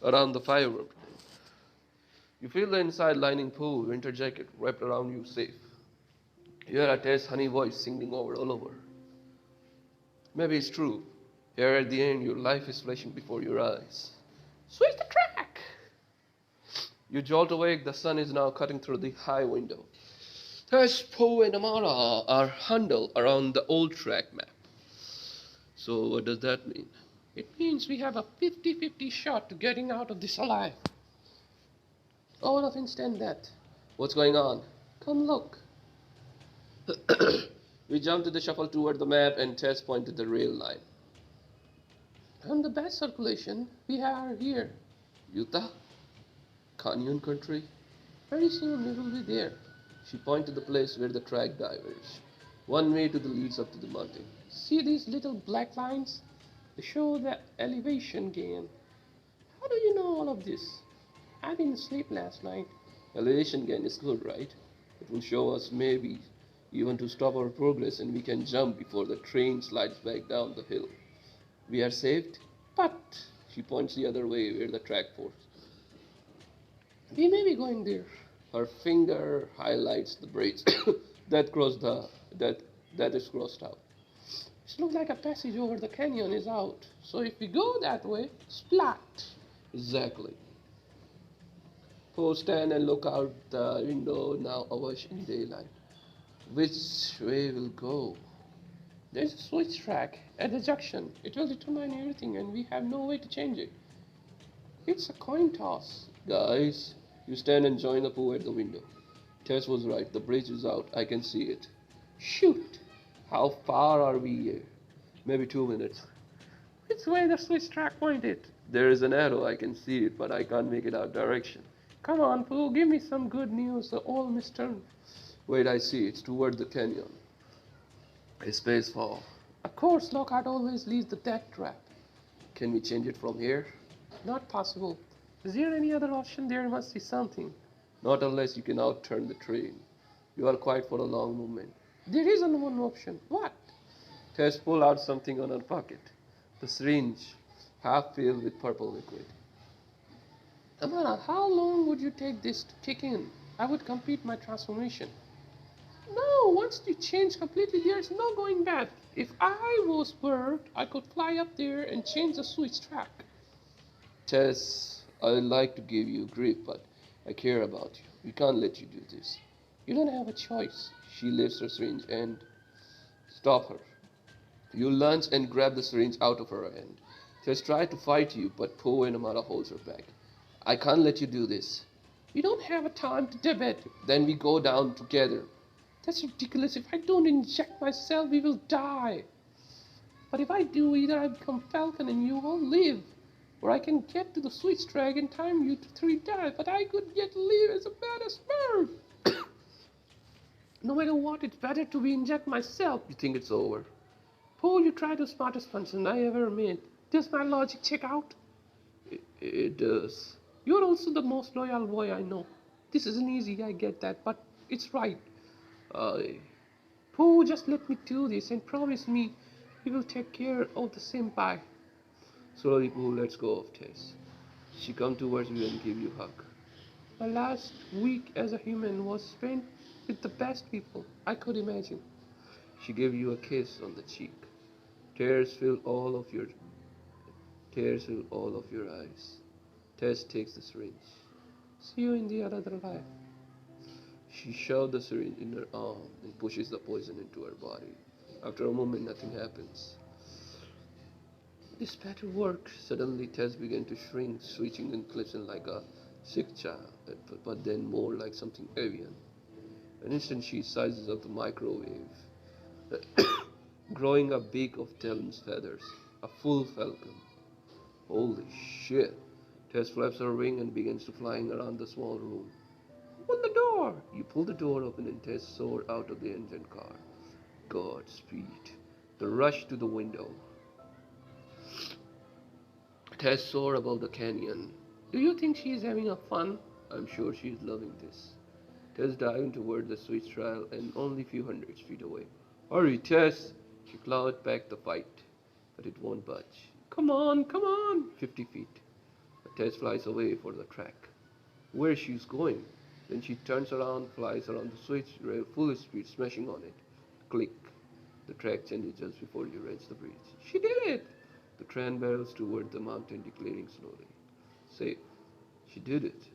around the firework. You feel the inside lining pool, winter jacket wrapped around you safe. You hear a Tess honey voice singing over all over. Maybe it's true. Here at the end, your life is flashing before your eyes. Switch the track! You jolt awake, the sun is now cutting through the high window. Tess, Poe, and Amara are huddled around the old track map. So what does that mean? It means we have a 50-50 shot to getting out of this alive. All of instant death. What's going on? Come look. We jump to the shuffle toward the map and Tess pointed the rail line. On the best circulation, we are here. Utah? Canyon country? Very soon we will be there. She pointed to the place where the track diverged. One way to the leads up to the mountain. See these little black lines? They show the elevation gain. How do you know all of this? I didn't sleep last night. Elevation gain is good, right? It will show us maybe even to stop our progress and we can jump before the train slides back down the hill. We are saved? But She points the other way where the track forks. we may be going there. Her finger highlights the bridge that is crossed out. It looks like a passage over the canyon is out. So if we go that way, splat. Exactly. Poe stand and look out the window, now awash in daylight. Which way will go? There's a switch track at the junction. It will determine everything and we have no way to change it. It's a coin toss. Guys, you stand and join the Poe at the window. Tess was right. The bridge is out. I can see it. Shoot. How far are we here? Maybe 2 minutes. Which way the switch track pointed? There is an arrow. I can see it, but I can't make it out direction. Come on, Pooh, give me some good news. The old Mr. Wait, I see. It's toward the canyon. A space fall. Of course, Lockhart always leaves the death trap. Can we change it from here? Not possible. Is there any other option? There must be something. Not unless you can outturn the train. You are quiet for a long moment. There isn't one option. What? Tess pulled out something on her pocket. The syringe, half filled with purple liquid. Amara, how long would you take this to kick in? I would complete my transformation. No, once you change completely, there's no going back. If I was bird, I could fly up there and change the switch track. Tess, I'd like to give you grief, but I care about you. We can't let you do this. You don't have a choice. She lifts her syringe and stop her. You lunge and grab the syringe out of her hand. Tess tries to fight you, but Poe and Amara holds her back. I can't let you do this. We don't have a time to debate. Then we go down together. That's ridiculous. If I don't inject myself, we will die. But if I do, either I become Falcon and you will live, or I can get to the switch track in time you to 3 die, but I could yet live as a badass bird. No matter what, it's better to be inject myself. You think it's over? Paul, you tried the smartest person I ever made. Does my logic check out? It does. You're also the most loyal boy I know. This isn't easy, I get that, but it's right. Paul, just let me do this and promise me you will take care of the senpai. Slowly, Poe lets go of Tess. She comes towards you and gives you a hug. My last week as a human was spent with the best people I could imagine. She gave you a kiss on the cheek. Tears fill all of your eyes. Tess takes the syringe. See you in the other life. She shoves the syringe in her arm and pushes the poison into her body. After a moment, nothing happens. This better work. Suddenly, Tess began to shrink, switching and collapsing like a sick child, but then more like something avian. An instant, she sizes up the microwave, growing a beak of Talon's feathers. A full falcon. Holy shit. Tess flaps her wing and begins to flying around the small room. Open the door! You pull the door open and Tess soars out of the engine car. Godspeed. The rush to the window. Tess soars above the canyon. Do you think she's having a fun? I'm sure she's loving this. Tess diving toward the switch trail and only few hundred feet away. Hurry, Tess! She clawed back the fight, but it won't budge. Come on, come on! 50 feet. Tess flies away for the track. Where she's going? Then she turns around, flies around the switch rail full speed, smashing on it. Click. The track changes just before you reach the bridge. She did it! The train barrels toward the mountain, declaring slowly. Safe. She did it.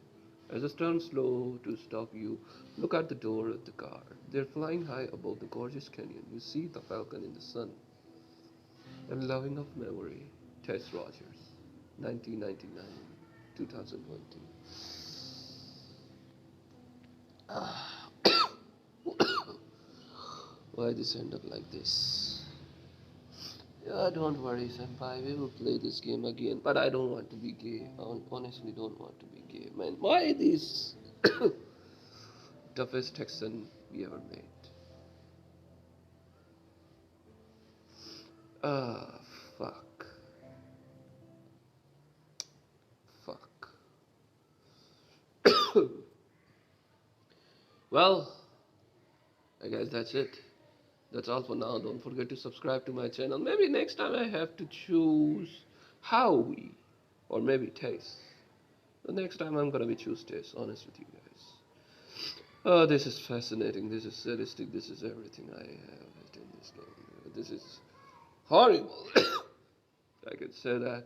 As it turns slow to stop you, look at the door of the car. They're flying high above the gorgeous canyon. You see the falcon in the sun. And loving of memory, Tess Rogers, 1999, 2020. Why this end up like this? Yeah, don't worry, senpai. We will play this game again. But I don't want to be gay. I honestly don't want to be gay. Man, why this toughest Texan we ever made? Fuck. Fuck. Well, I guess that's it. That's all for now. Don't forget to subscribe to my channel. Maybe next time I have to choose Howie or maybe Tess. The next time I'm gonna be choose Tess, honest with you guys. Oh, this is fascinating. This is sadistic. This is everything I have in this game. This is horrible. I could say that.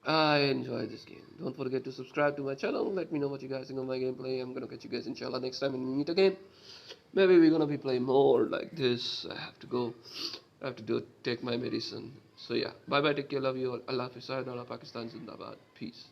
I enjoy this game. Don't forget to subscribe to my channel. Let me know what you guys think of my gameplay. I'm gonna catch you guys inshallah next time when we meet again. Maybe we're gonna be playing more like this. I have to go. I have to take my medicine. So yeah. Bye bye. Take care. Love you all. Allah Hafiz. Sayonara. Pakistan Zindabad. Peace.